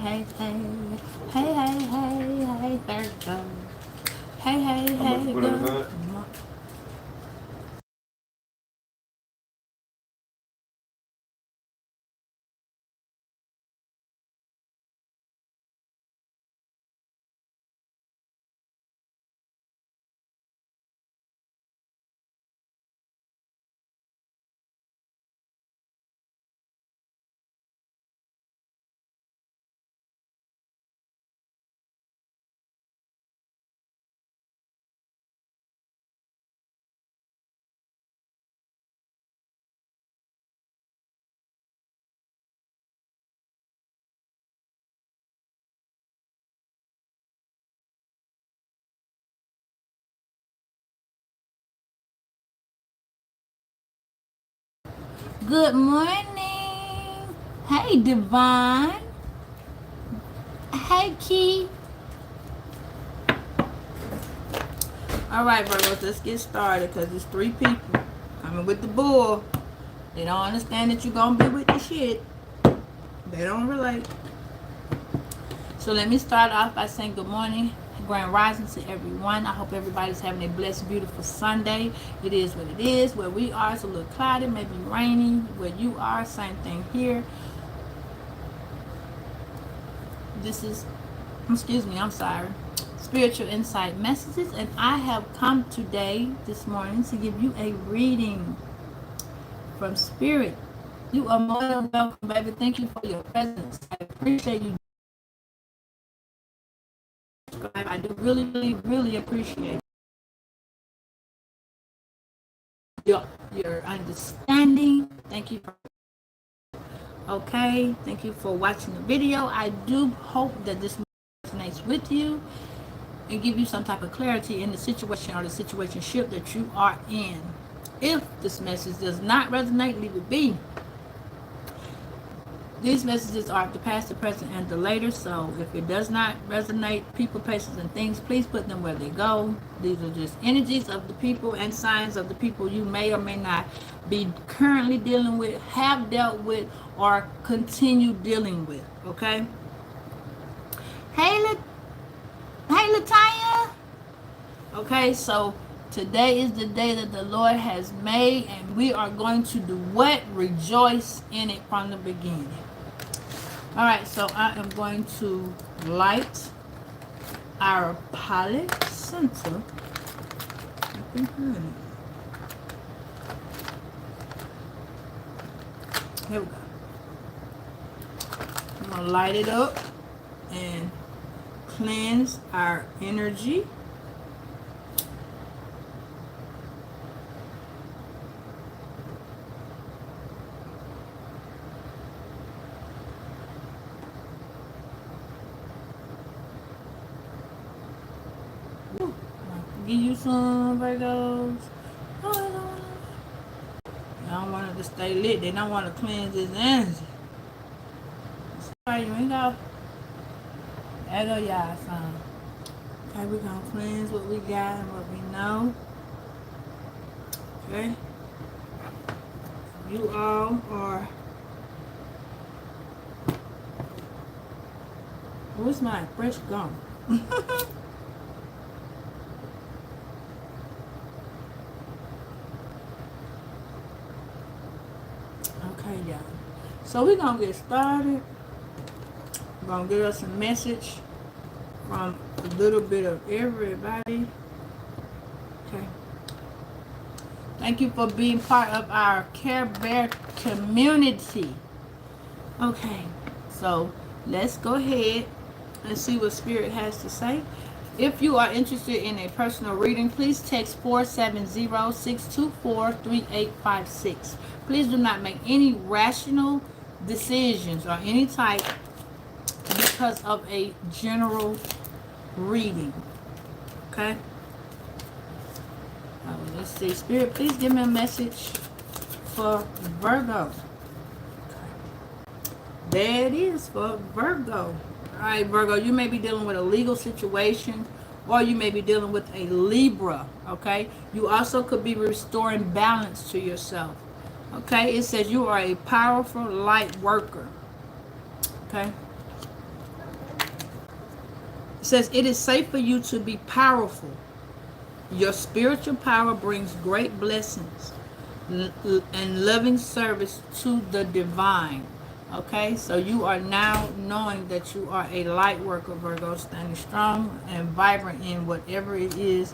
hey, hey. Hey, hey, hey, hey, Virgo. Hey, hey, hey, go. Good morning. Hey, Divine. Hey, Key. All right, Virgos, let's get started because it's 3 people coming with the bull. They don't understand that you're going to be with the shit. They don't relate. So let me start off by saying good morning, grand rising to everyone. I hope everybody's having a blessed, beautiful Sunday. It is what it is. Where we are, it's a little cloudy, maybe rainy. Where you are, same thing here. This is, excuse me, I'm sorry, spiritual insight messages, and I have come today, this morning, to give you a reading from Spirit. You are more than welcome, baby. Thank you for your presence. I appreciate you. I do really, really, really appreciate your understanding. Thank you for, okay, thank you for watching the video. I do hope that this resonates with you and give you some type of clarity in the situation or the situationship that you are in. If this message does not resonate, leave it be. These messages are of the past, the present, and the later. So if it does not resonate, people, places, and things, please put them where they go. These are just energies of the people and signs of the people you may or may not be currently dealing with, have dealt with, or continue dealing with. Okay? Hey, Latanya. Okay, so today is the day that the Lord has made, and we are going to do what? Rejoice in it from the beginning. All right, so I am going to light our palette center. Here we go. I'm going to light it up and cleanse our energy. Give you some Virgos. Oh, I don't want it to stay lit. They don't want to cleanse this energy. Sorry, you ain't go. There go y'all son. Okay, we're going to cleanse what we got and what we know. Okay. You all are... Where's my fresh gum? Okay, y'all. So we're going to get started. We're going to give us a message from a little bit of everybody. Okay. Thank you for being part of our Care Bear community. Okay. So let's go ahead and see what Spirit has to say. If you are interested in a personal reading, please text 470-624-3856. Please do not make any rational decisions or any type because of a general reading. Okay? Let's see. Spirit, please give me a message for Virgo. Okay. There it is for Virgo. Alright, Virgo, you may be dealing with a legal situation, or you may be dealing with a Libra, okay? You also could be restoring balance to yourself, okay? It says you are a powerful light worker, okay? says, it is safe for you to be powerful. Your spiritual power brings great blessings and loving service to the divine. Okay, so you are now knowing that you are a light worker, Virgo, standing strong and vibrant in whatever it is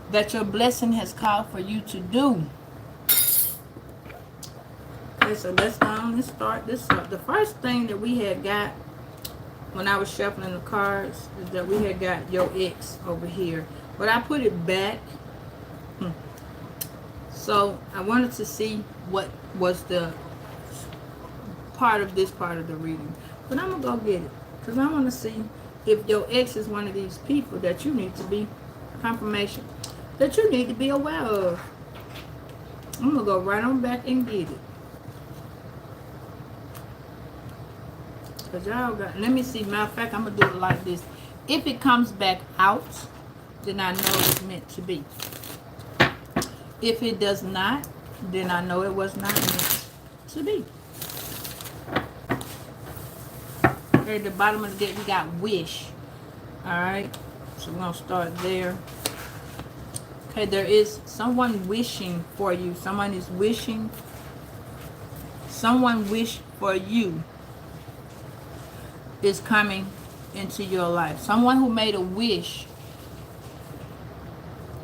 that your blessing has called for you to do. Okay, so let's go on and start this up. The first thing that we had got when I was shuffling the cards is that we had got your ex over here. But I put it back. So I wanted to see what was the part of this part of the reading. But I'm going to go get it. Because I want to see if your ex is one of these people that you need to be, confirmation, that you need to be aware of. I'm going to go right on back and get it. Because y'all got, let me see, matter of fact, I'm going to do it like this. If it comes back out, then I know it's meant to be. If it does not, then I know it was not meant to be. Okay, at the bottom of the deck, we got wish. Alright, so we're going to start there. Okay, there is someone wishing for you. Someone is wishing. Someone wish for you is coming into your life. Someone who made a wish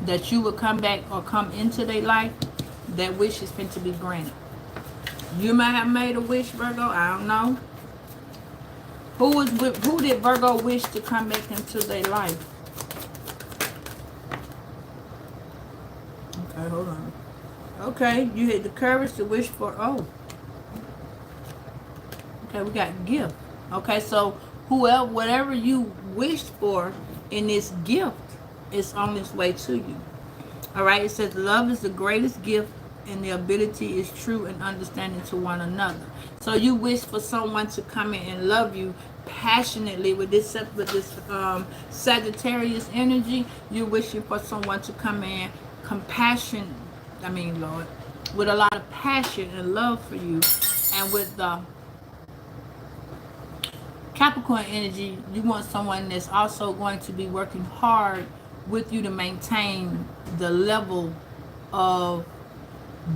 that you would come back or come into their life, that wish is meant to be granted. You might have made a wish, Virgo. I don't know. Who did Virgo wish to come back into their life? Okay, hold on. Okay, you had the courage to wish for, oh. Okay, we got gift. Okay, so whoever, whatever you wished for in this gift is on its way to you. All right, it says love is the greatest gift and the ability is true and understanding to one another. So you wish for someone to come in and love you passionately with this Sagittarius energy. You're wishing for someone to come in Lord, with a lot of passion and love for you. And with the Capricorn energy, you want someone that's also going to be working hard with you to maintain the level of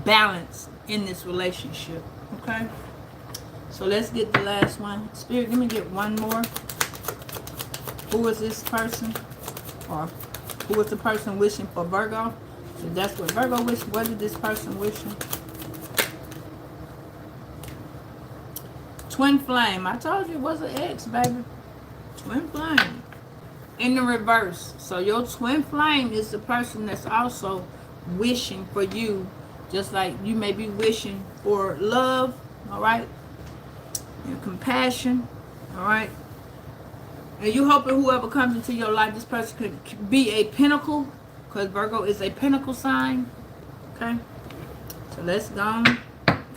balance in this relationship. Okay, so let's get the last one. Spirit, let me get one more. Who is this person, or who is the person wishing for Virgo? So that's what Virgo wished. What is this person wishing? Twin flame. I told you it was an ex, baby. Twin flame. In the reverse. So your twin flame is the person that's also wishing for you, just like you may be wishing for love, all right, and compassion, all right. And you hoping whoever comes into your life, this person could be a pinnacle, because Virgo is a pinnacle sign. Okay, so let's go on,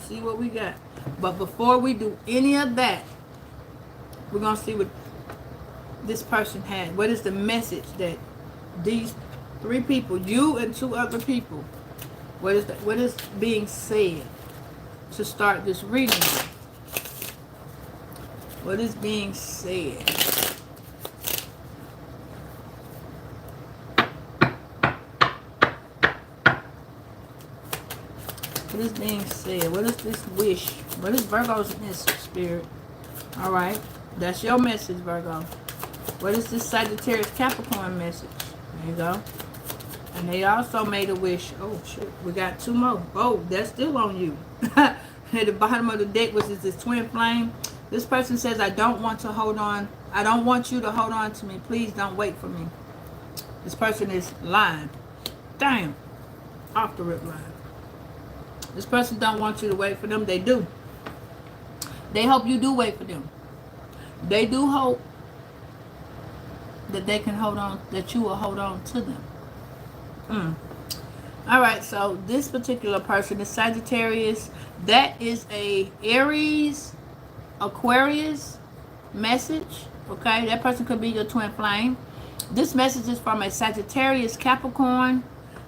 see what we got. But before we do any of that, we're going to see what this person had. What is the message that these three people, you and two other people, what is being said to start this reading? What is being said? What is being said? What is this wish? What is Virgo's message, Spirit? All right. That's your message, Virgo. What is this Sagittarius Capricorn message? There you go. And they also made a wish. Oh, shit. We got two more. Oh, that's still on you. At the bottom of the deck, which is this twin flame. This person says, I don't want to hold on. I don't want you to hold on to me. Please don't wait for me. This person is lying. Damn. Off the rip line. This person don't want you to wait for them. They do. They hope you do wait for them. They do hope that they can hold on, that you will hold on to them. All right, so this particular person is Sagittarius. That is a Aries, Aquarius message. Okay, that person could be your twin flame. This message is from a Sagittarius, Capricorn,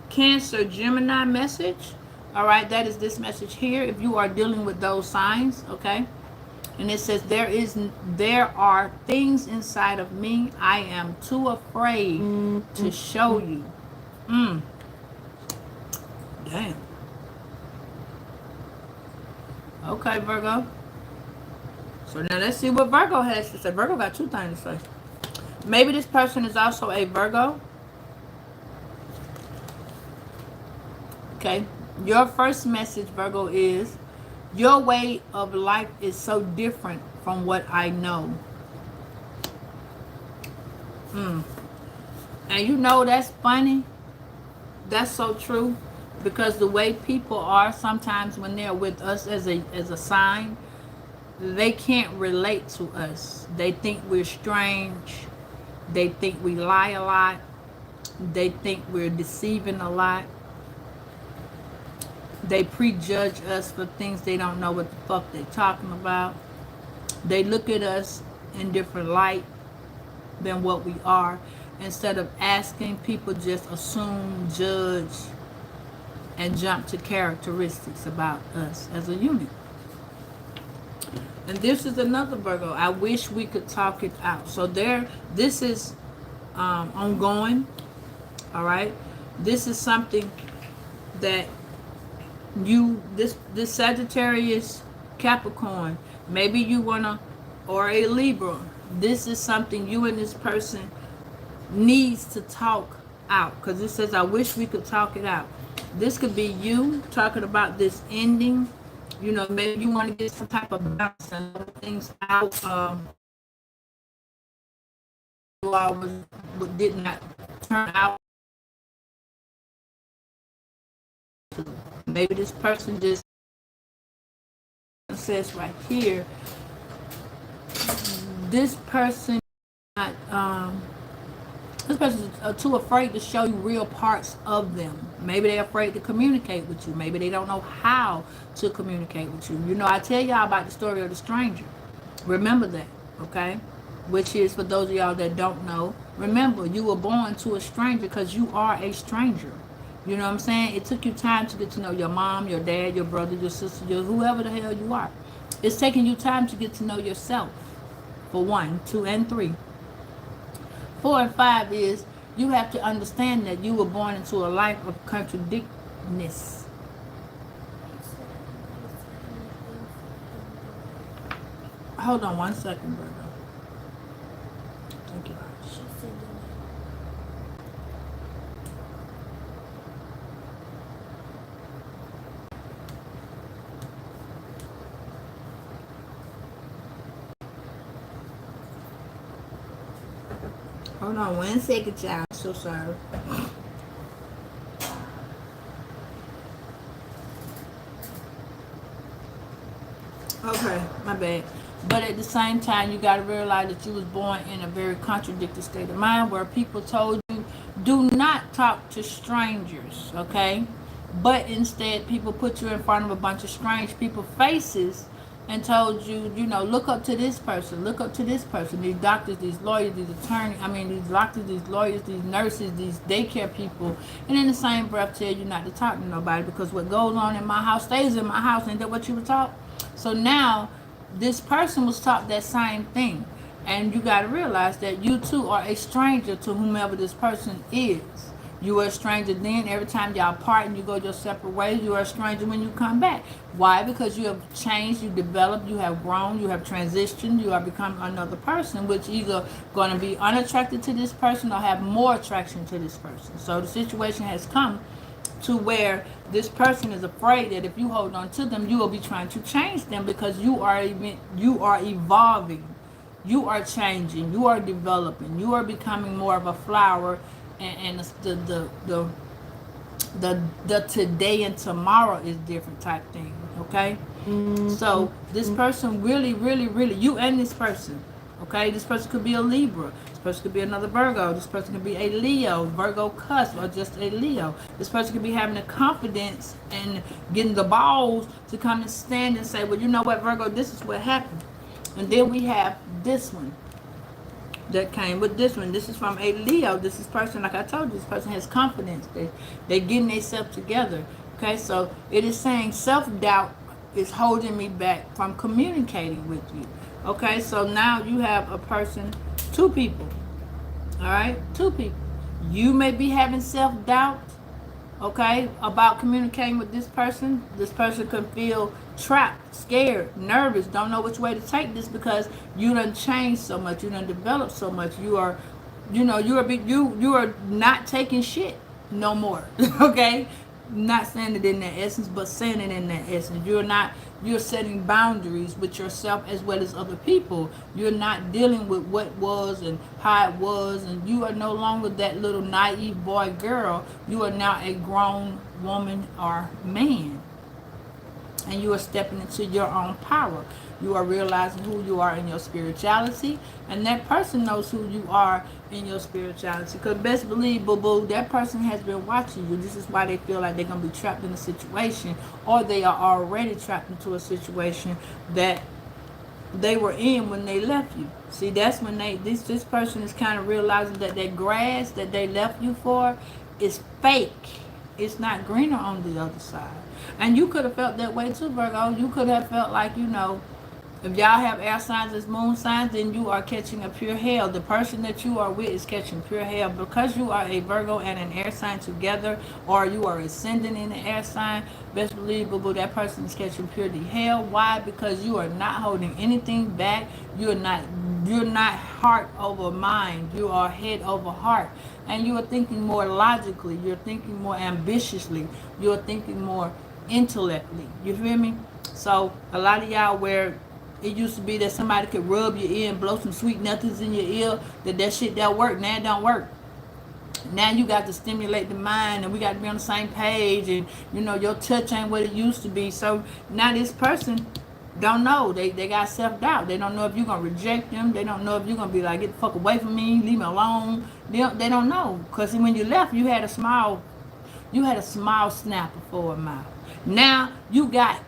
Cancer, Gemini message. All right, that is this message here. If you are dealing with those signs, okay. And it says, there are things inside of me I am too afraid to show you. Damn. Okay, Virgo. So now let's see what Virgo has to say. Virgo got two things to say. Maybe this person is also a Virgo. Okay. Your first message, Virgo, is your way of life is so different from what I know. And you know that's funny. That's so true. Because the way people are sometimes when they're with us as a sign, they can't relate to us. They think we're strange. They think we lie a lot. They think we're deceiving a lot. They prejudge us for things they don't know what the fuck they're talking about. They look at us in different light than what we are. Instead of asking, people just assume, judge, and jump to characteristics about us as a unit. And this is another Virgo. I wish we could talk it out. So this is ongoing. All right. This is something that this Sagittarius, Capricorn, maybe you wanna, or a Libra. This is something you and this person needs to talk out, because it says, I wish we could talk it out. This could be you talking about this ending. You know, maybe you want to get some type of balance and things out. Did not turn out. Maybe this person just says right here, this person is too afraid to show you real parts of them. Maybe they're afraid to communicate with you. Maybe they don't know how to communicate with you. You know, I tell y'all about the story of the stranger. Remember that, okay? Which is, for those of y'all that don't know, remember, you were born to a stranger because you are a stranger. You know what I'm saying? It took you time to get to know your mom, your dad, your brother, your sister, whoever the hell you are. It's taking you time to get to know yourself, for 1, 2, and 3. 4 and 5 is, you have to understand that you were born into a life of contradictness. Hold on 1 second, brother. Thank you. Hold on 1 second, child. I'm so sorry. Okay, my bad. But at the same time, you got to realize that you was born in a very contradicted state of mind where people told you, do not talk to strangers, okay? But instead, people put you in front of a bunch of strange people's faces and told you, you know, look up to this person, look up to this person. These doctors, these lawyers, these attorneys, these doctors, these lawyers, these nurses, these daycare people. And in the same breath tell you not to talk to nobody, because what goes on in my house stays in my house. Ain't that what you were taught? So now, this person was taught that same thing. And you got to realize that you too are a stranger to whomever this person is. You are a stranger then. Every time y'all part and you go your separate ways, you are a stranger when you come back. Why? Because you have changed, you developed, you have grown, you have transitioned, you have become another person, which either going to be unattracted to this person or have more attraction to this person. So the situation has come to where this person is afraid that if you hold on to them, you will be trying to change them, because you are evolving, you are changing, you are developing, you are becoming more of a flower, and the today and tomorrow is different type thing, okay? So this person really, you and this person, okay? This person could be a Libra. This person could be another Virgo. This person could be a Leo, Virgo cusp, or just a Leo. This person could be having the confidence and getting the balls to come and stand and say, well, you know what, Virgo, this is what happened. And then we have this one that came with this one. This is from a Leo. This is person, like I told you, this person has confidence. They're getting themselves together. Okay, so it is saying self-doubt is holding me back from communicating with you. Okay, so now you have a person, two people. All right, two people. You may be having self-doubt, okay, about communicating with this person. This person could feel trapped, scared, nervous, don't know which way to take this because you done changed so much, you done developed so much. You are, you are not taking shit no more. Okay, not saying it in that essence, but saying it in that essence. You're setting boundaries with yourself as well as other people. You're not dealing with what was and how it was, and you are no longer that little naive boy, girl. You are now a grown woman or man, and you are stepping into your own power. You are realizing who you are in your spirituality, and that person knows who you are in your spirituality. Because best believe, boo-boo, that person has been watching you. This is why they feel like they're going to be trapped in a situation, or they are already trapped into a situation that they were in when they left you. See, that's when this person is kind of realizing that that grass that they left you for is fake. It's not greener on the other side. And you could have felt that way too, Virgo. You could have felt like, if y'all have air signs as moon signs, then you are catching a pure hell. The person that you are with is catching pure hell. Because you are a Virgo and an air sign together, or you are ascending in the air sign, best believable that person is catching pure hell. Why? Because you are not holding anything back. You're not heart over mind. You are head over heart. And you are thinking more logically. You're thinking more ambitiously. You're thinking more intellectually. You feel me? So a lot of y'all where it used to be that somebody could rub your ear and blow some sweet nothings in your ear, that shit that work, now it don't work. Now you got to stimulate the mind, and we got to be on the same page, and your touch ain't what it used to be. So now this person don't know. They got self-doubt. They don't know if you're going to reject them. They don't know if you're going to be like, get the fuck away from me, leave me alone. They don't know. Because when you left, you had a smile snapper for a mouth. Now you got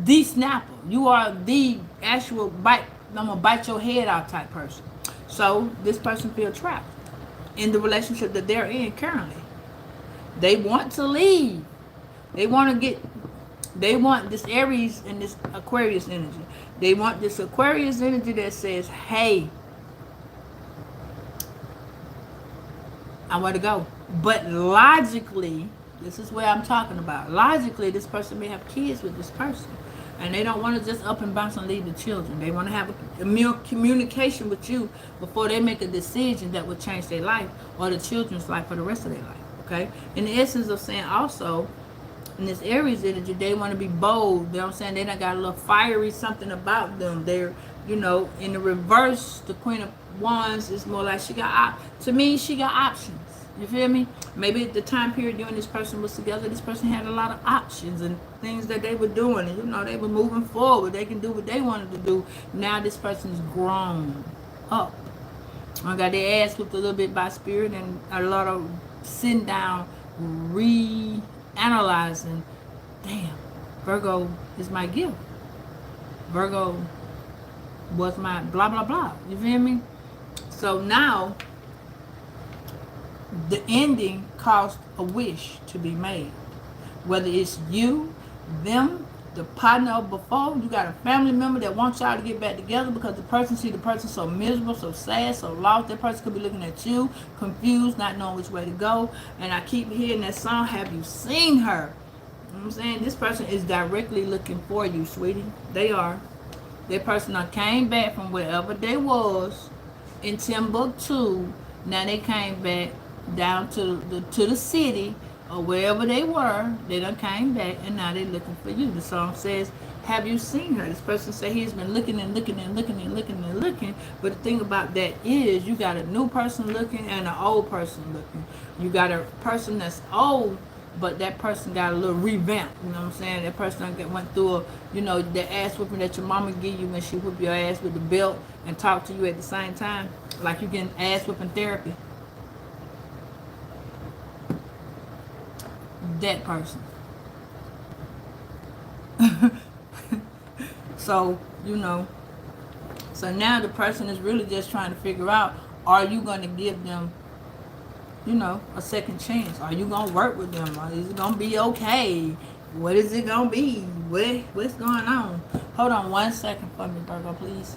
the snapper. You are the actual I'm gonna bite your head out type person. So this person feel trapped in the relationship that they're in currently. They want to leave. They want this Aries and this Aquarius energy. They want this Aquarius energy that says, hey, I want to go. But logically, this is where I'm talking about. Logically, this person may have kids with this person. And they don't want to just up and bounce and leave the children. They want to have a mere communication with you before they make a decision that will change their life or the children's life for the rest of their life. Okay? In the essence of saying also, in this Aries energy, they want to be bold. You know what I'm saying? They done got a little fiery something about them. They're, in the reverse, the Queen of Wands is more like she got options. You feel me? Maybe at the time period when this person was together, this person had a lot of options and things that they were doing. And, they were moving forward. They can do what they wanted to do. Now this person's grown up. I got their ass whipped a little bit by spirit and a lot of sitting down, reanalyzing. Damn, Virgo is my gift. Virgo was my blah, blah, blah. You feel me? So now the ending caused a wish to be made. Whether it's you, them, the partner of before, you got a family member that wants y'all to get back together because the person so miserable, so sad, so lost. That person could be looking at you, confused, not knowing which way to go. And I keep hearing that song, Have You Seen Her? You know what I'm saying? This person is directly looking for you, sweetie. They are. That person came back from wherever they was in Timbuktu. Now they came back down to the city or wherever they were. They done came back and now they're looking for you. The song says, have you seen her? This person said he's been looking and looking and looking and looking and looking. But the thing about that is you got a new person looking and an old person looking. You got a person that's old, but that person got a little revamp. You know what I'm saying? That person went through the ass whipping that your mama give you when she whip your ass with the belt and talk to you at the same time. Like you getting ass whipping therapy. That person. So now the person is really just trying to figure out, are you going to give them, a second chance? Are you going to work with them? Is it going to be okay? What is it gonna be? What's going on? Hold on 1 second for me, Virgo, please.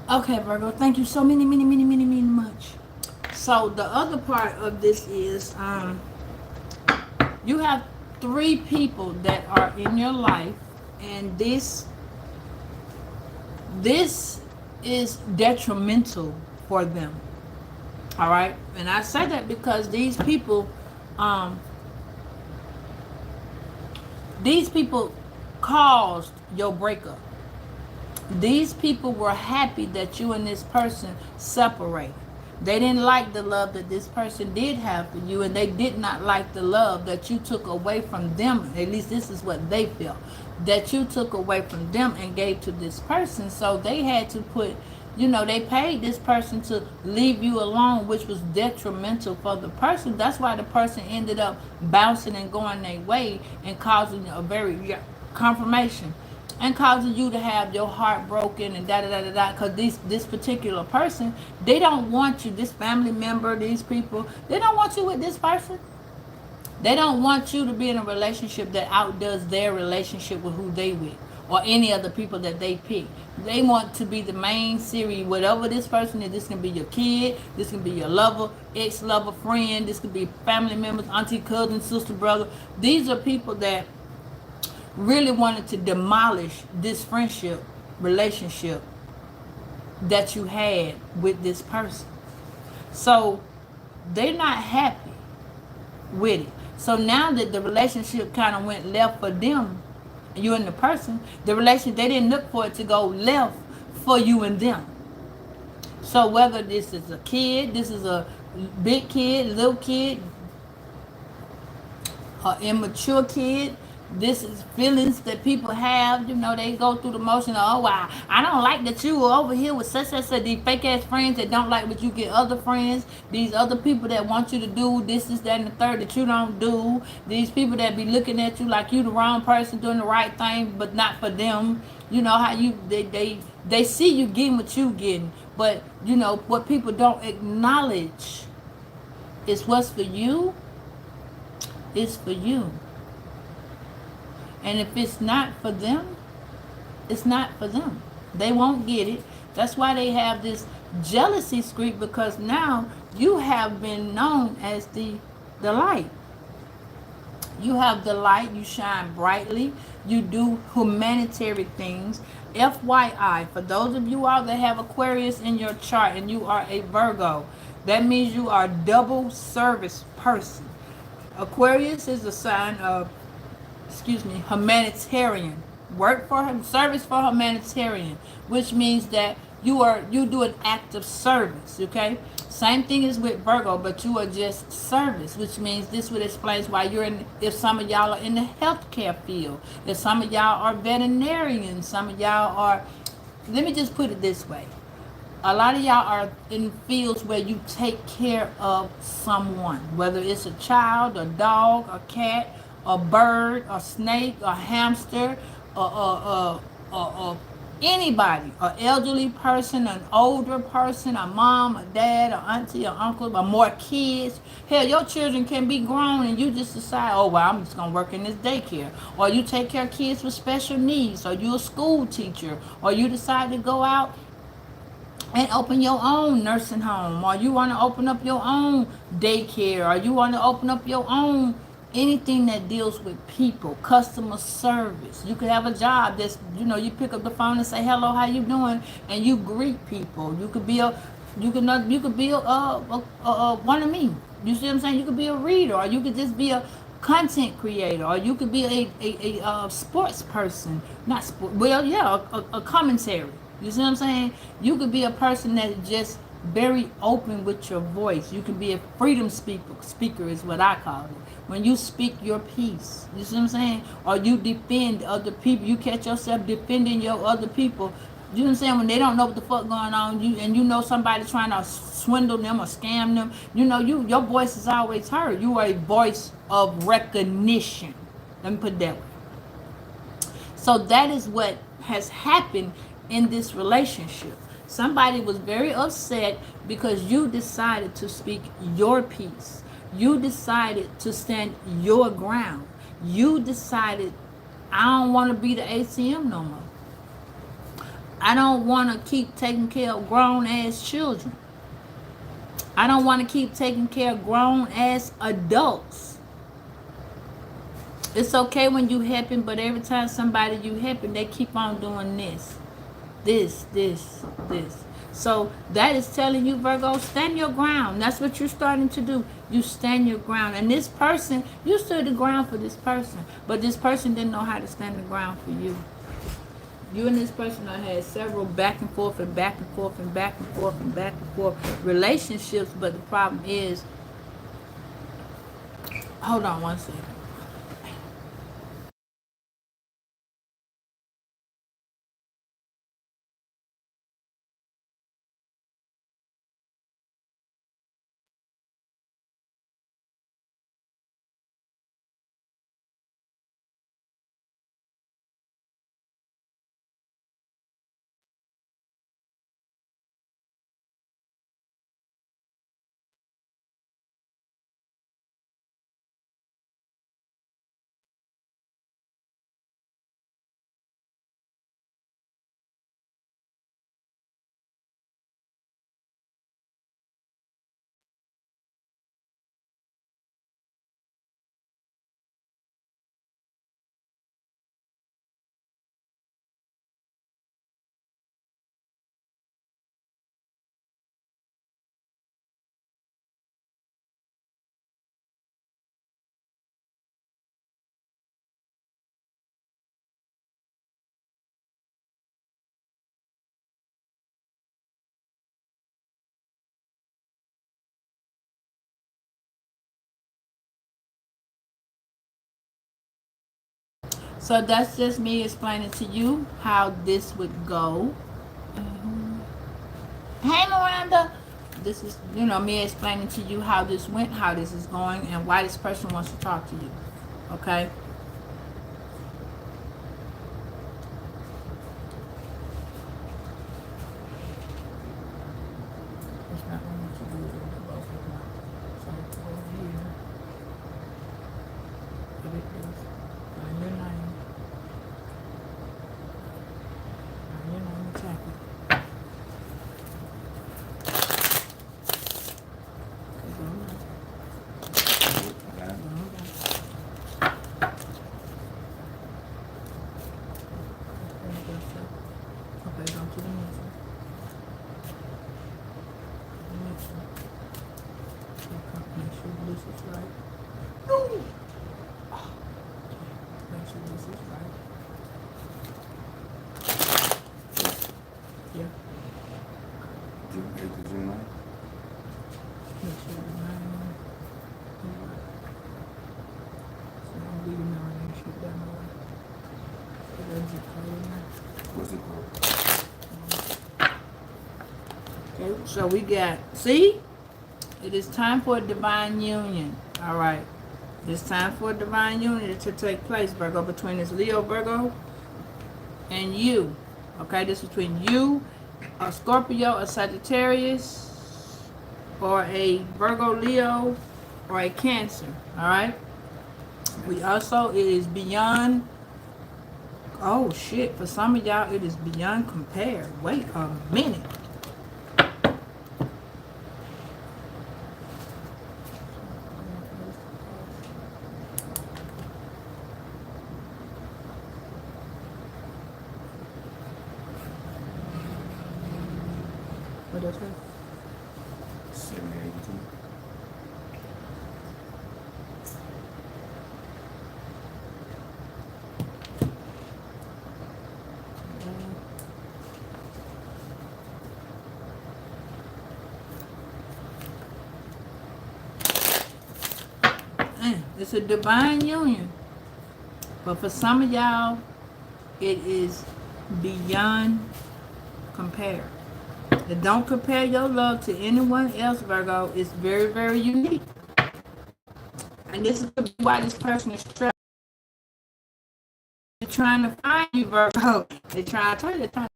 Okay, Virgo, thank you so many much. So the other part of this is you have three people that are in your life, and this is detrimental for them. All right, and I say that because um, these people caused your breakup. These people were happy that you and this person separate. They didn't like the love that this person did have for you, and they did not like the love that you took away from them. At least this is what they felt, that you took away from them and gave to this person. So they had to put, they paid this person to leave you alone, which was detrimental for the person. That's why the person ended up bouncing and going their way and causing a very confirmation, and causing you to have your heart broken and da da da da da. Because this particular person, they don't want you. This family member, these people, they don't want you with this person. They don't want you to be in a relationship that outdoes their relationship with who they with, or any other people that they pick. They want to be the main series. Whatever this person is, this can be your kid, this can be your lover, ex-lover, friend, this could be family members, auntie, cousin, sister, brother. These are people that really wanted to demolish this friendship relationship that you had with this person. So they're not happy with it. So now that the relationship kind of went left for them, you and the person, the relation, they didn't look for it to go left for you and them. So whether this is a kid, this is a big kid, little kid, an immature kid, this is feelings that people have. They go through the motion of, oh wow, I don't like that you were over here with such these fake ass friends that don't like what you get other friends, these other people that want you to do this, that, and the third that you don't do, these people that be looking at you like you the wrong person doing the right thing but not for them. How they see you getting what you getting, but what people don't acknowledge is what's for you is for you. And if it's not for them, it's not for them. They won't get it. That's why they have this jealousy streak, because now you have been known as the light. You have the light, you shine brightly, you do humanitarian things. FYI, for those of you all that have Aquarius in your chart and you are a Virgo, That means you are a double service person. Aquarius is a sign of, excuse me, humanitarian. Work for him, service for humanitarian, which means that you do an act of service, okay? Same thing is with Virgo, but you are just service, which means this would explain why you're in, if some of y'all are in the healthcare field, if some of y'all are veterinarians, some of y'all are, let me just put it this way. A lot of y'all are in fields where you take care of someone, whether it's a child, a dog, a cat, a bird, a snake, a hamster, anybody, an elderly person, an older person, a mom, a dad, an auntie, an uncle, or more kids. Hell, your children can be grown and you just decide, oh, well, I'm just going to work in this daycare. Or you take care of kids with special needs, or you're a school teacher, or you decide to go out and open your own nursing home, or you want to open up your own daycare, or you want to open up your own anything that deals with people, customer service. You could have a job that's, you pick up the phone and say hello, how you doing, and you greet people. You could be one of me. You see what I'm saying? You could be a reader, or you could just be a content creator, or you could be a sports person, not sport. Well, yeah, a commentary. You see what I'm saying? You could be a person that's just very open with your voice. You can be a freedom speaker is what I call it. When you speak your piece, you see what I'm saying? Or you defend other people. You catch yourself defending your other people. You know what I'm saying? When they don't know what the fuck going on, you know somebody trying to swindle them or scam them. Your voice is always heard. You are a voice of recognition. Let me put it that way. So that is what has happened in this relationship. Somebody was very upset because you decided to speak your piece. You decided to stand your ground. You decided, I don't want to be the ATM no more. I don't want to keep taking care of grown ass children. I don't want to keep taking care of grown ass adults. It's okay when you helping, but every time somebody you helping, they keep on doing this. This. So that is telling you, Virgo, stand your ground. That's what you're starting to do. You stand your ground. And this person, you stood the ground for this person. But this person didn't know how to stand the ground for you. You and this person have had several back and forth and back and forth and back and forth and back and forth relationships. But the problem is, hold on one second. So that's just me explaining to you how this would go. Hey, Miranda. This is, me explaining to you how this went, how this is going, and why this person wants to talk to you. Okay? It's not going to do it both of them. So over here. What it is. Find your name. Find your name and tap it. Okay, go to the next one. The next one. is right. No! Oh, make sure this is right. Yeah. June 8th to June 9th? Make sure the 9 is right. So I'm leaving now and shit down the way. So that's it code in there. What's it called? Okay, so we got, see? It is time for a divine union. All right. It's time for a divine union to take place, Virgo, between this Leo, Virgo, and you. Okay, this is between you, a Scorpio, a Sagittarius, or a Virgo, Leo, or a Cancer. All right. We also, it is beyond, oh shit, for some of y'all, it is beyond compare. Wait a minute. What does that? 782. It's a divine union. But for some of y'all, it is beyond compare. And don't compare your love to anyone else, Virgo. It's very, very unique. And this is why this person is struggling. They're trying to find you, Virgo. They're trying to tell you. They're trying to,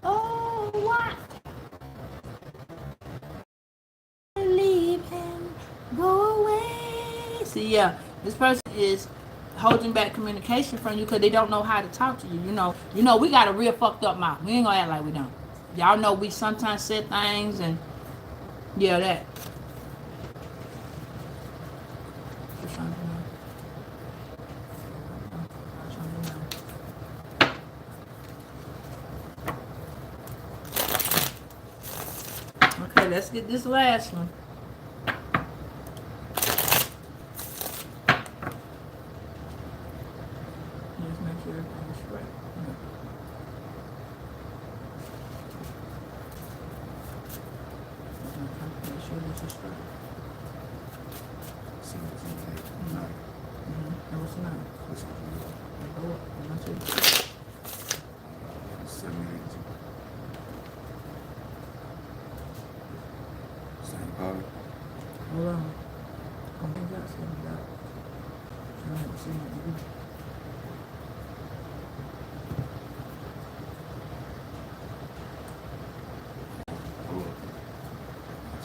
oh, what? Leave him, go away. See, yeah, this person is holding back communication from you because they don't know how to talk to you. You know, we got a real fucked up mouth. We ain't gonna act like we don't. Y'all know we sometimes say things and yeah, that. Okay, let's get this last one. Just make sure everything's right. Make sure this is right. 17, 8, 9. No, it's not. What's it called? Go up. One, two. 782. Same card. Hold on. I think that's it. I haven't seen it. Oh,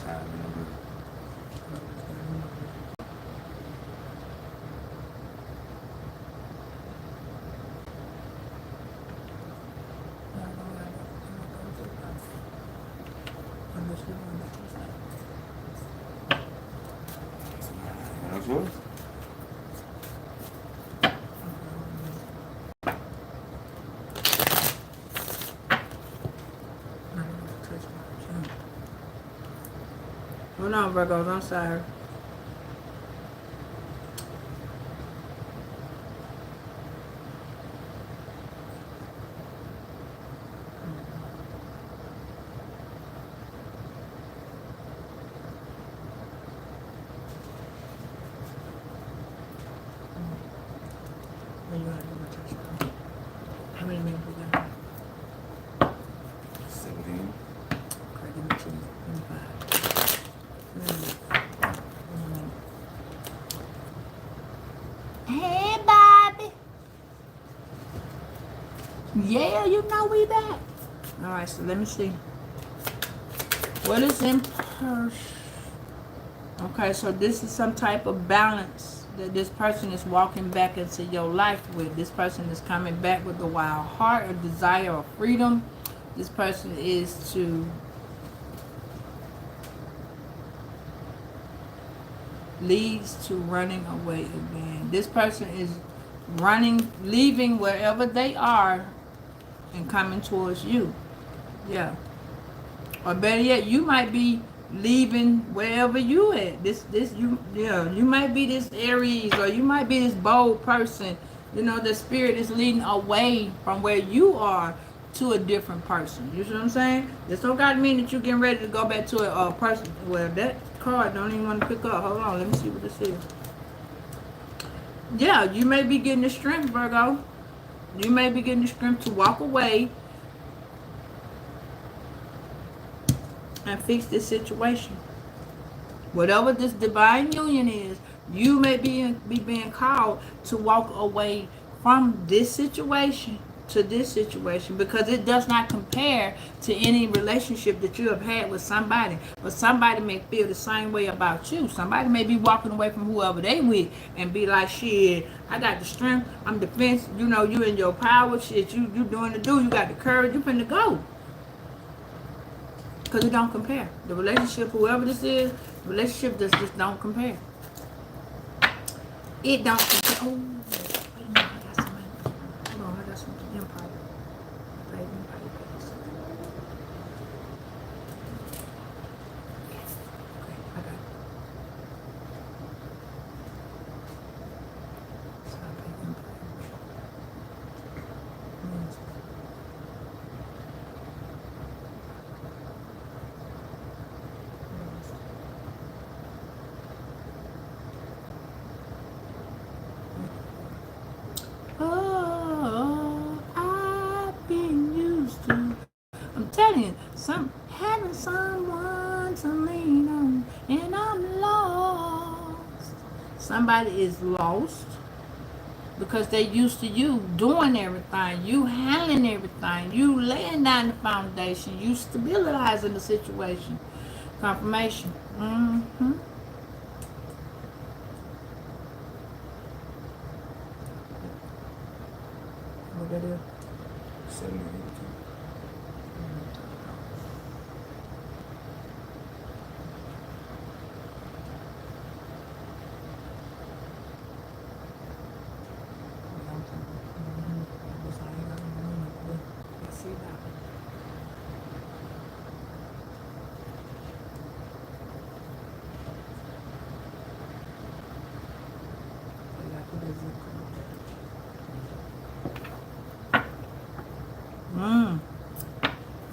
time number. That's yours? Hold on, Virgos. I'm sorry. How many minutes we got? 17. Okay, give me 2. Give me 5. Hey, Bobby. Yeah, you know we back. All right, so let me see. What is in purse? Okay, so this is some type of balance that this person is walking back into your life with. This person is coming back with a wild heart, a desire of freedom. This person is to leads to running away again. This person is running, leaving wherever they are and coming towards you. Yeah. Or better yet, you might be leaving wherever you at. You might be this Aries, or you might be this bold person. You know, the spirit is leading away from where you are to a different person. You see what I'm saying? This don't got to mean that you're getting ready to go back to a person. Well, that card don't even want to pick up. Hold on, let me see what this is. Yeah, you may be getting the strength, Virgo. You may be getting the strength to walk away and fix this situation. Whatever this divine union is, you may be being called to walk away from this situation to this situation, because it does not compare to any relationship that you have had with somebody. But somebody may feel the same way about you. Somebody may be walking away from whoever they with and be like, shit, I got the strength, I'm defense, you know, you in your power, shit, you doing the do, you got the courage, you finna go. Because it don't compare. The relationship, whoever this is, the relationship just don't compare. It don't compare. Oh, wait a minute, I got some. Hold on, I got some Empire. Empire. Okay, I got it. So I pay Empire. Oh, I've been used to. I'm telling you, having someone to lean on, and I'm lost. Somebody is lost because they used to you doing everything, you handling everything, you laying down the foundation, you stabilizing the situation. Confirmation. Mm-hmm. What that is? 7 and 82.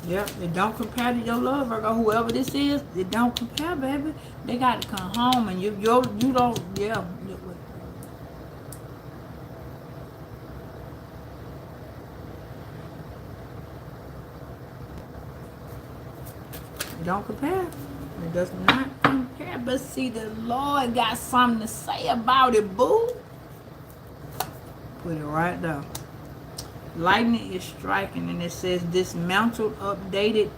Yep, it don't compare to your love, Virgo. Whoever this is, it don't compare, baby. They got to come home, and you don't. Yeah, it don't compare. It does not compare. But see, the Lord got something to say about it, boo. Put it right there. Lightning is striking, and it says dismantled, updated.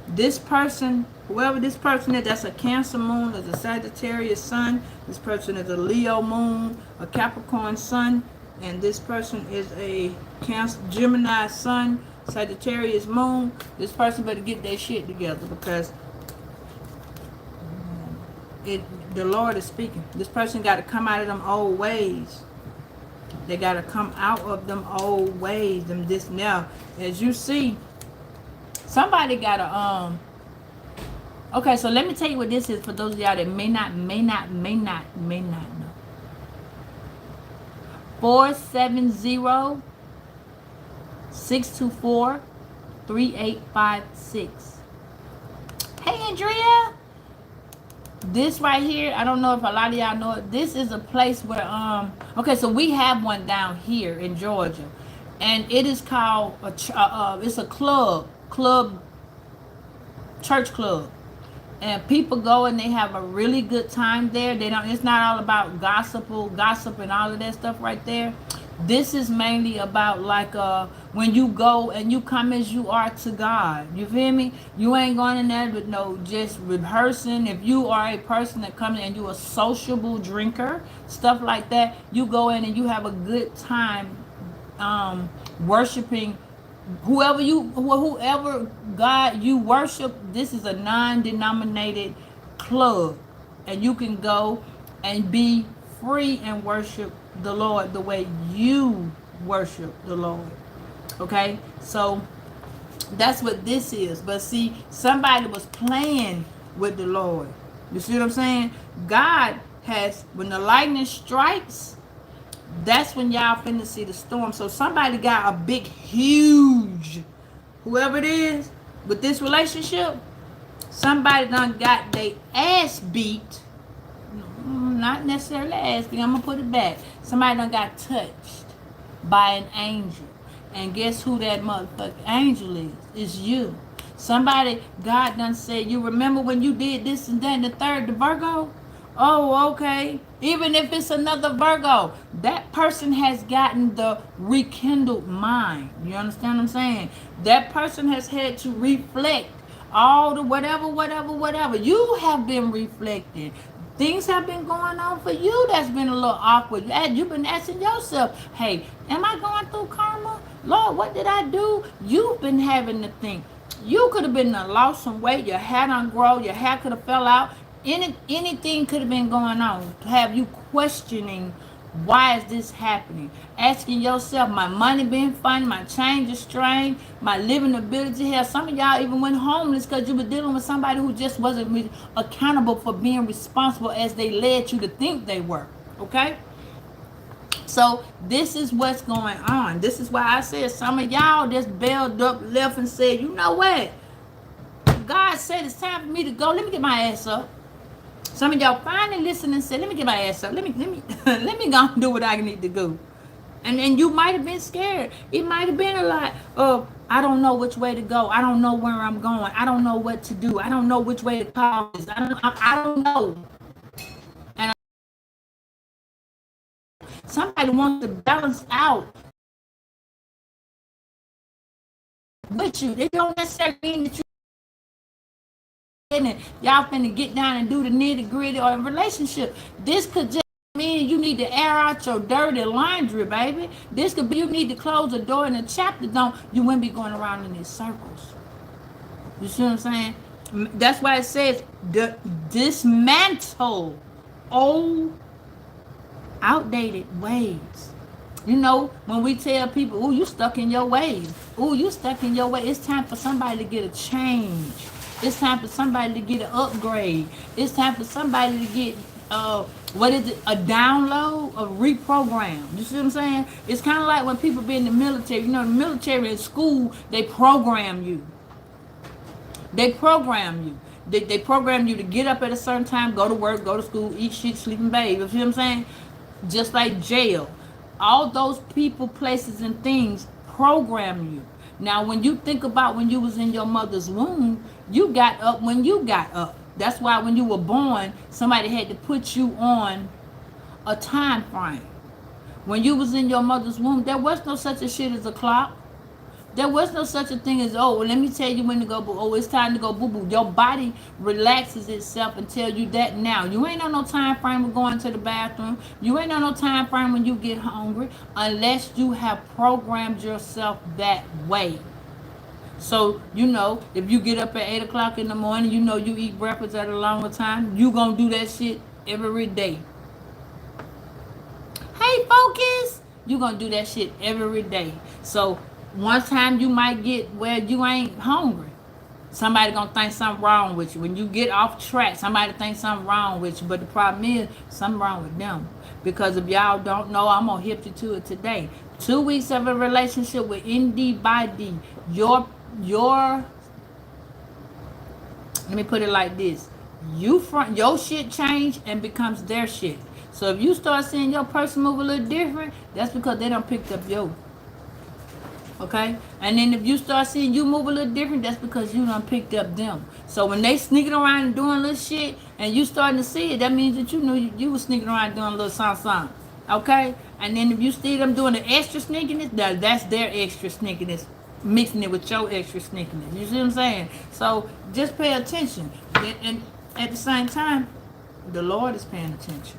This person, whoever this person is, that's a Cancer moon, is a Sagittarius sun. This person is a Leo moon, a Capricorn sun, and this person is a Cancer, Gemini sun, Sagittarius moon. This person better get their shit together, because the Lord is speaking. This person got to come out of them old ways. They got to come out of them old ways. Them this now, as you see, somebody got to okay, so let me tell you what this is for those of y'all that may not know. 470-624-3856. Hey, Andrea. This right here, I don't know if a lot of y'all know it. This is a place where okay, so we have one down here in Georgia, and it is called it's a church club, and people go and they have a really good time there. They don't. It's not all about gossip and all of that stuff right there. This is mainly about like when you go and you come as you are to God. You feel me? You ain't going in there with no just rehearsing. If you are a person that comes in and you a sociable drinker, stuff like that, you go in and you have a good time worshiping whoever God you worship. This is a non-denominated club, and you can go and be free and worship the Lord the way you worship the Lord. Okay, so that's what this is. But see, somebody was playing with the Lord. You see what I'm saying? God has, when the lightning strikes, that's when y'all finna see the storm. So somebody got a big, huge, whoever it is, with this relationship, somebody done got their ass beat. Not necessarily ass beat, I'm gonna put it back. Somebody done got touched by an angel. And guess who that motherfucking angel is? It's you. Somebody, God done said, you remember when you did this and that and the third, the Virgo? Oh, okay. Even if it's another Virgo, that person has gotten the rekindled mind. You understand what I'm saying? That person has had to reflect all the whatever. You have been reflecting. Things have been going on for you that's been a little awkward. You've been asking yourself, hey, am I going through karma? Lord, what did I do? You've been having to think. You could have been lost some weight. Your hair done grow. Your hair could have fell out. Anything could have been going on to have you questioning, why is this happening? Asking yourself, my money been funny, my change is strange, my living ability here. Some of y'all even went homeless because you were dealing with somebody who just wasn't accountable for being responsible as they led you to think they were. Okay? So this is what's going on. This is why I said some of y'all just bailed up, left, and said, you know what? God said it's time for me to go. Let me get my ass up. Some of y'all finally listened and said, let me get my ass up. Let me let me go and do what I need to do. And you might have been scared. It might have been a lot of, I don't know which way to go. I don't know where I'm going. I don't know what to do. I don't know which way to call this. I don't know. And somebody wants to balance out with you. They don't necessarily mean that you and y'all finna get down and do the nitty gritty or a relationship. This could just mean you need to air out your dirty laundry, baby. This could be you need to close the door in a chapter. Don't you wouldn't be going around in these circles. You see what I'm saying? That's why it says dismantle old, outdated ways. You know, when we tell people, "Ooh, you stuck in your ways. Ooh, you stuck in your way." It's time for somebody to get a change. It's time for somebody to get an upgrade. It's time for somebody to get what is it? A download, a reprogram. You see what I'm saying? It's kind of like when people be in the military. You know, the military in school, they program you. They program you. They program you to get up at a certain time, go to work, go to school, eat shit, sleep, and bathe. You see what I'm saying? Just like jail. All those people, places, and things program you. Now, when you think about when you was in your mother's womb, you got up when you got up. That's why when you were born, somebody had to put you on a time frame. When you was in your mother's womb, there was no such a shit as a clock. There was no such a thing as, oh, well, let me tell you when to go, oh, it's time to go boo-boo. Your body relaxes itself and tell you that now. You ain't on no time frame of going to the bathroom. You ain't on no time frame when you get hungry unless you have programmed yourself that way. So, you know, if you get up at 8 o'clock in the morning, you know you eat breakfast at a longer time, you gonna do that shit every day. Hey, focus! You gonna do that shit every day. So, one time you might get where you ain't hungry. Somebody gonna think something wrong with you. When you get off track, somebody think something wrong with you. But the problem is, something wrong with them. Because if y'all don't know, I'm gonna hit you to it today. 2 weeks of a relationship with ND by D. Your let me put it like this. Your shit change and becomes their shit. So if you start seeing your person move a little different, that's because they done picked up yours. Okay? And then if you start seeing you move a little different, that's because you done picked up them. So when they sneaking around and doing little shit and you starting to see it, that means that you knew you was sneaking around doing a little something. Okay? And then if you see them doing the extra sneakiness, that's their extra sneakiness, mixing it with your extra sneakiness. You see what I'm saying? So just pay attention. And at the same time, the Lord is paying attention.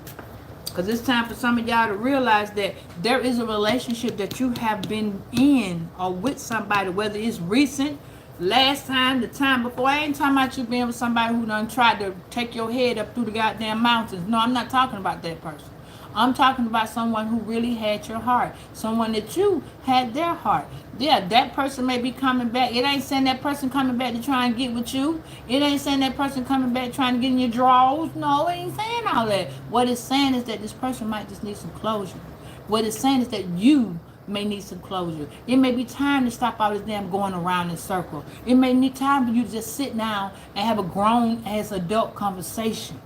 Because it's time for some of y'all to realize that there is a relationship that you have been in or with somebody, whether it's recent, last time, the time before. I ain't talking about you being with somebody who done tried to take your head up through the goddamn mountains. No, I'm not talking about that person. I'm talking about someone who really had your heart. Someone that you had their heart. Yeah, that person may be coming back. It ain't saying that person coming back to try and get with you. It ain't saying that person coming back trying to get in your drawers. No, it ain't saying all that. What it's saying is that this person might just need some closure. What it's saying is that you may need some closure. It may be time to stop all this damn going around in circle. It may need time for you to just sit down and have a grown as adult conversation.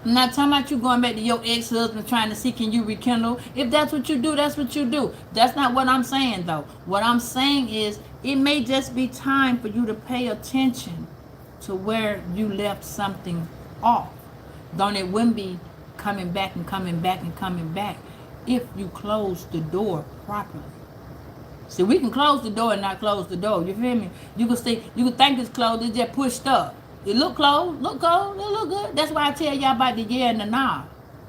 I'm not talking about you going back to your ex-husband trying to see can you rekindle. If that's what you do, that's what you do. That's not what I'm saying though. What I'm saying is it may just be time for you to pay attention to where you left something off. Don't it wouldn't be coming back and coming back and coming back if you close the door properly. See, we can close the door and not close the door. You feel me? You can think it's closed, it's just pushed up. It look closed, it look good. That's why I tell y'all about the yeah and the nah.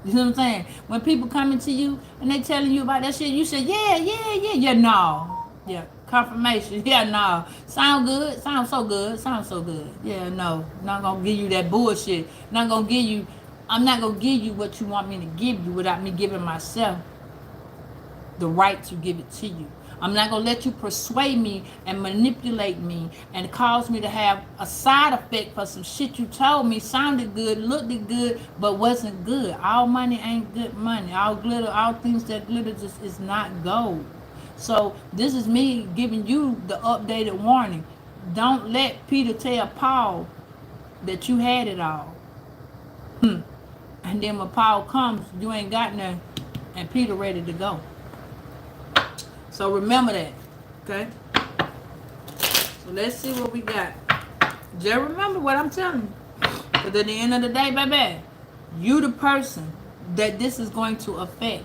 You know what I'm saying? When people coming to you and they telling you about that shit, you say, yeah, no. Yeah, confirmation. Yeah, no. Sound good, sound so good, Yeah, no. Not gonna give you that bullshit. I'm not gonna give you what you want me to give you without me giving myself the right to give it to you. I'm not going to let you persuade me and manipulate me and cause me to have a side effect for some shit you told me sounded good, looked good, but wasn't good. All money ain't good money. All glitter, all things that glitter just is not gold. So this is me giving you the updated warning. Don't let Peter tell Paul that you had it all. And then when Paul comes, you ain't got nothing, and Peter ready to go. So remember that, okay? So let's see what we got. Just remember what I'm telling you. Because at the end of the day, baby, you the person that this is going to affect.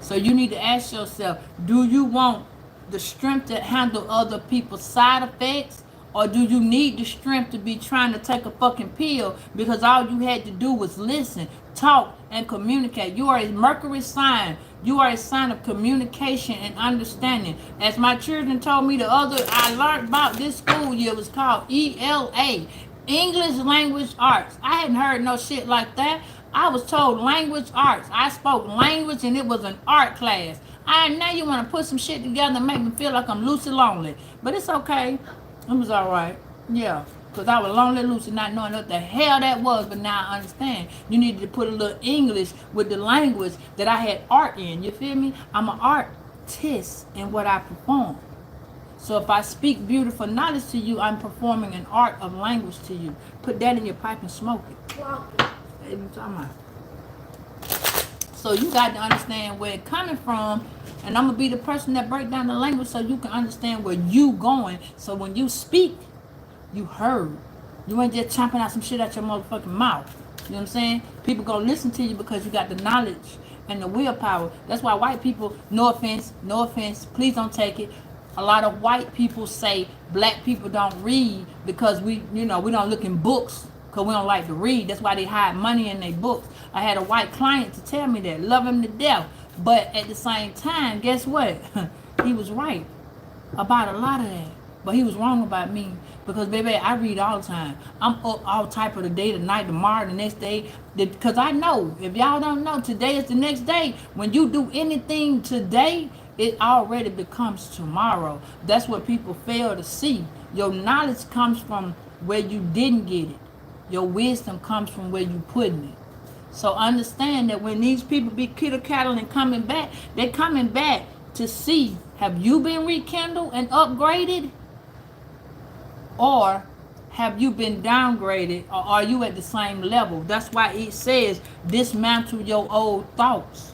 So you need to ask yourself, do you want the strength to handle other people's side effects? Or do you need the strength to be trying to take a fucking pill because all you had to do was listen, talk, and communicate? You are a Mercury sign. You are a sign of communication and understanding. As my children told me I learned about this school year, it was called ELA, English Language Arts. I hadn't heard no shit like that. I was told language arts. I spoke language and it was an art class. Now you want to put some shit together and make me feel like I'm Lucy Lonely. But it's okay. It was all right. Yeah. Because I was lonely Lucy not knowing what the hell that was, but now I understand. You needed to put a little English with the language that I had art in. You feel me? I'm an artist in what I perform. So if I speak beautiful knowledge to you, I'm performing an art of language to you. Put that in your pipe and smoke it. What are you talking about? So you got to understand where it's coming from. And I'm going to be the person that break down the language so you can understand where you going. So when you speak, you heard. You ain't just chomping out some shit out your motherfucking mouth. You know what I'm saying? People gonna listen to you because you got the knowledge and the willpower. That's why white people, no offense, please don't take it. A lot of white people say black people don't read because we don't look in books because we don't like to read. That's why they hide money in their books. I had a white client to tell me that. Love him to death. But at the same time, guess what? He was right about a lot of that. But he was wrong about me. Because, baby, I read all the time. I'm up all type of the day, the night, tomorrow, the next day. Because I know, if y'all don't know, today is the next day. When you do anything today, it already becomes tomorrow. That's what people fail to see. Your knowledge comes from where you didn't get it. Your wisdom comes from where you putting it. So understand that when these people be kittle-cattle and coming back, they're coming back to see, have you been rekindled and upgraded? Or have you been downgraded, or are you at the same level? That's why it says dismantle your old thoughts.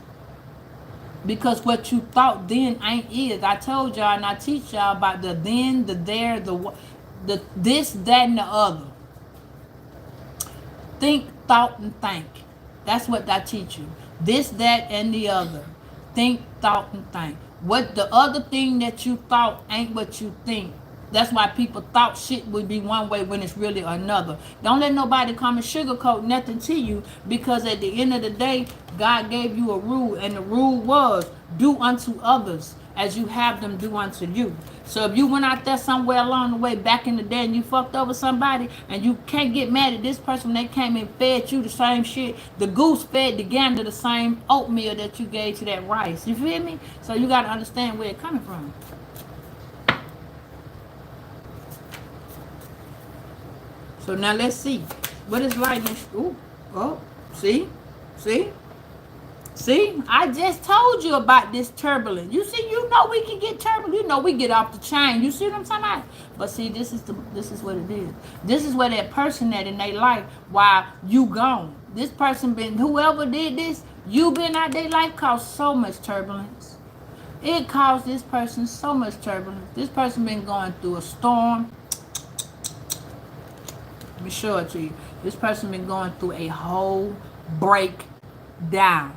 Because what you thought then ain't is. I told y'all and I teach y'all about the then, the there, the this, that, and the other. Think, thought, and think. That's what I teach you. This, that, and the other. Think, thought, and think. What the other thing that you thought ain't what you think. That's why people thought shit would be one way when it's really another. Don't let nobody come and sugarcoat nothing to you, because at the end of the day, God gave you a rule, and the rule was do unto others as you have them do unto you. So if you went out there somewhere along the way back in the day and you fucked over somebody, and you can't get mad at this person when they came and fed you the same shit. The goose fed the gander the same oatmeal that you gave to that rice. You feel me? So you got to understand where it's coming from. So now let's see. What is lightning? Ooh, oh, see? See, I just told you about this turbulence. You see, you know we can get turbulent. You know we get off the chain. You see what I'm talking about? But see, this is what it is. This is where that person that in their life while you gone. This person been, whoever did this, you been out their life, caused so much turbulence. It caused this person so much turbulence. This person been going through a storm. Let me show it to you. This person been going through a whole breakdown.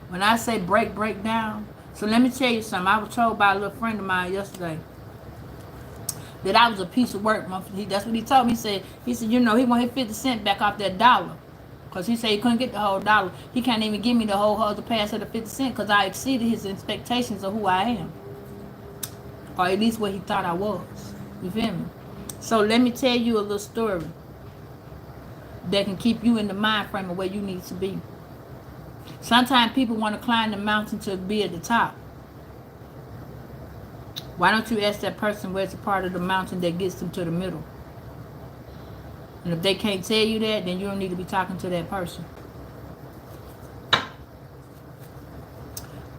When I say break down, so let me tell you something. I was told by a little friend of mine yesterday that I was a piece of work. That's what he told me. He said, you know, he wanted 50 cents back off that dollar. Because he said he couldn't get the whole dollar. He can't even give me the whole other pass of the 50 cents because I exceeded his expectations of who I am. Or at least what he thought I was. You feel me? So let me tell you a little story that can keep you in the mind frame of where you need to be. Sometimes people want to climb the mountain to be at the top. Why don't you ask that person where's the part of the mountain that gets them to the middle? And if they can't tell you that, then you don't need to be talking to that person.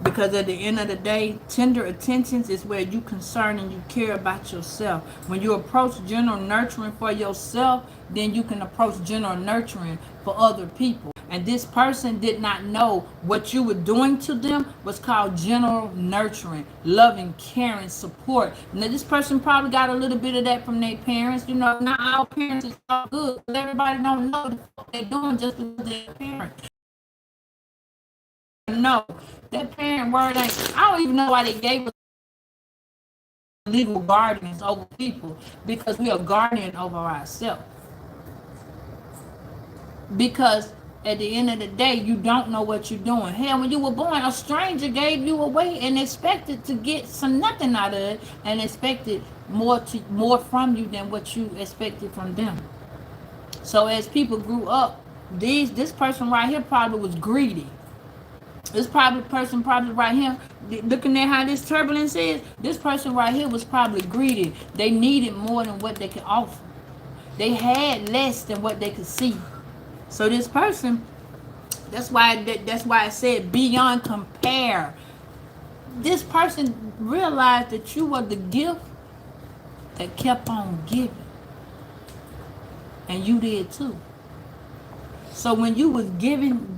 Because at the end of the day, tender attentions is where you concern and you care about yourself. When you approach general nurturing for yourself, then you can approach general nurturing for other people. And this person did not know what you were doing to them was called general nurturing, loving, caring, support. Now this person probably got a little bit of that from their parents. You know, not all parents is all good. Everybody don't know what they're doing just because they're a parent. No, that parent word ain't, I don't even know why they gave us legal guardians over people, because we are guardian over ourselves. Because at the end of the day, you don't know what you're doing. Hell, when you were born, a stranger gave you away and expected to get some nothing out of it, and expected more from you than what you expected from them. So as people grew up, this person right here probably was greedy. This person right here, looking at how this turbulence is, this person right here was probably greedy. They needed more than what they could offer. They had less than what they could see. So this person, that's why I said beyond compare. This person realized that you were the gift that kept on giving. And you did too. So when you was giving,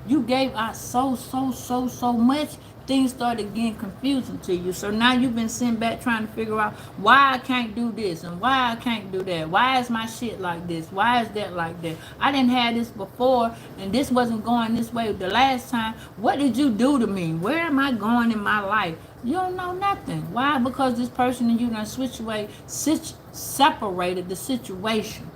you gave out so much, things started getting confusing to you. So now you've been sitting back trying to figure out why I can't do this and why I can't do that. Why is my shit like this? Why is that like that? I didn't have this before, and this wasn't going this way the last time. What did you do to me? Where am I going in my life? You don't know nothing. Why? Because this person and you done separated the situation.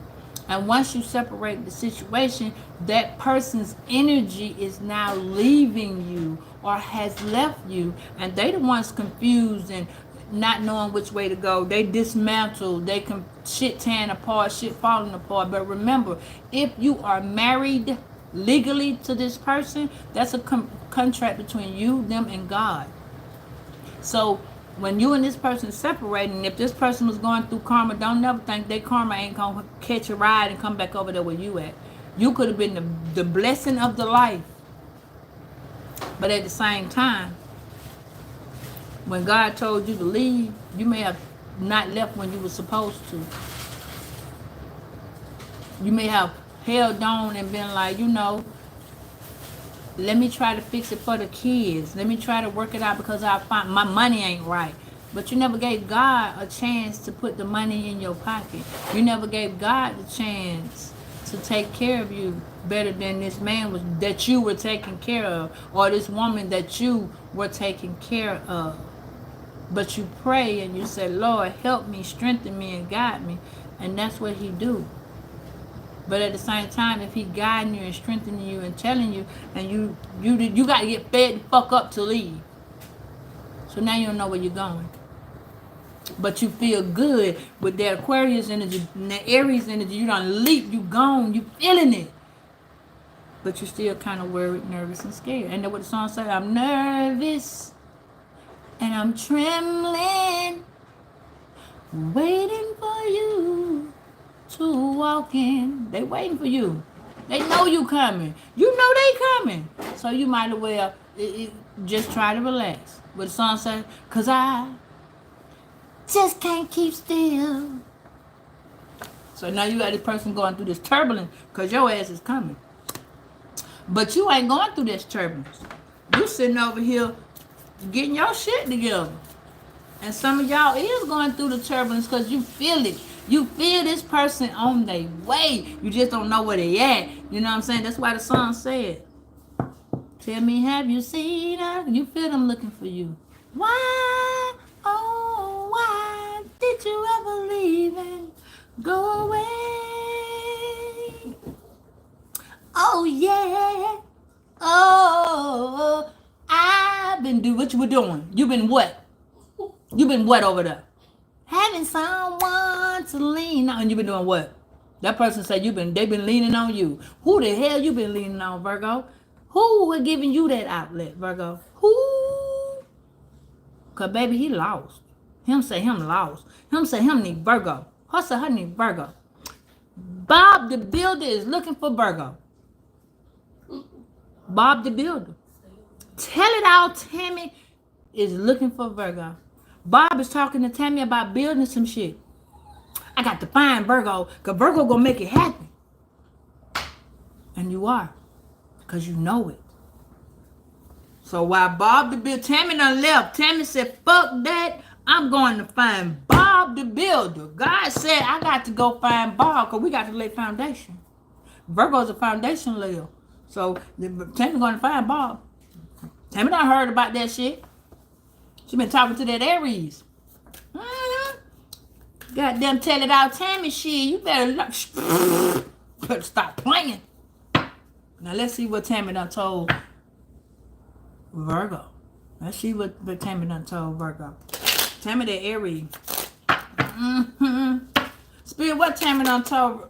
And once you separate the situation, that person's energy is now leaving you or has left you. And they the ones confused and not knowing which way to go. They dismantled. They can shit tearing apart, shit falling apart. But remember, if you are married legally to this person, that's a contract between you, them, and God. So when you and this person separating, if this person was going through karma, don't never think their karma ain't gonna catch a ride and come back over there where you at. You could have been the blessing of the life. But at the same time, when God told you to leave, you may have not left when you were supposed to. You may have held on and been like, you know, let me try to fix it for the kids. Let me try to work it out because I find my money ain't right. But you never gave God a chance to put the money in your pocket. You never gave God the chance to take care of you better than this man that you were taking care of, or this woman that you were taking care of. But you pray and you say, Lord, help me, strengthen me, and guide me. And that's what he do. But at the same time, if he guiding you and strengthening you and telling you, and you got to get fed the fuck up to leave. So now you don't know where you're going. But you feel good with that Aquarius energy and that Aries energy. You done leap, you gone, you feeling it. But you're still kind of worried, nervous, and scared. And that's what the song says. I'm nervous and I'm trembling, waiting for you to walk in. They waiting for you. They know you coming. You know they coming. So you might as well just try to relax. What the song says, cause I just can't keep still. So now you got this person going through this turbulence because your ass is coming. But you ain't going through this turbulence. You sitting over here getting your shit together. And some of y'all is going through the turbulence because you feel it. You feel this person on their way. You just don't know where they at. You know what I'm saying? That's why the song said, tell me, have you seen her? You feel them looking for you. Why, oh, why did you ever leave and go away? Oh, yeah. Oh, I've been doing what you were doing. You been what? You been what over there? Having someone to lean on. You been doing what? That person said they been leaning on you. Who the hell you been leaning on, Virgo? Who was giving you that outlet, Virgo? Who? Cause baby, he lost. Him say him lost. Him say him need Virgo. Her say her need Virgo. Bob the Builder is looking for Virgo. Bob the Builder. Tell it all, Tammy is looking for Virgo. Bob is talking to Tammy about building some shit. I got to find Virgo, because Virgo gonna make it happen. And you are, because you know it. So while Bob the Builder, Tammy done left. Tammy said, fuck that. I'm going to find Bob the Builder. God said I got to go find Bob, because we got to lay foundation. Virgo's a foundation layer. So Tammy going to find Bob. Tammy done heard about that shit. She been talking to that Aries. Goddamn, tell it out, Tammy. Shit, you better stop playing. Now let's see what Tammy done told Virgo. Let's see what Tammy done told Virgo. Tammy, that Aries. Spirit, what Tammy done told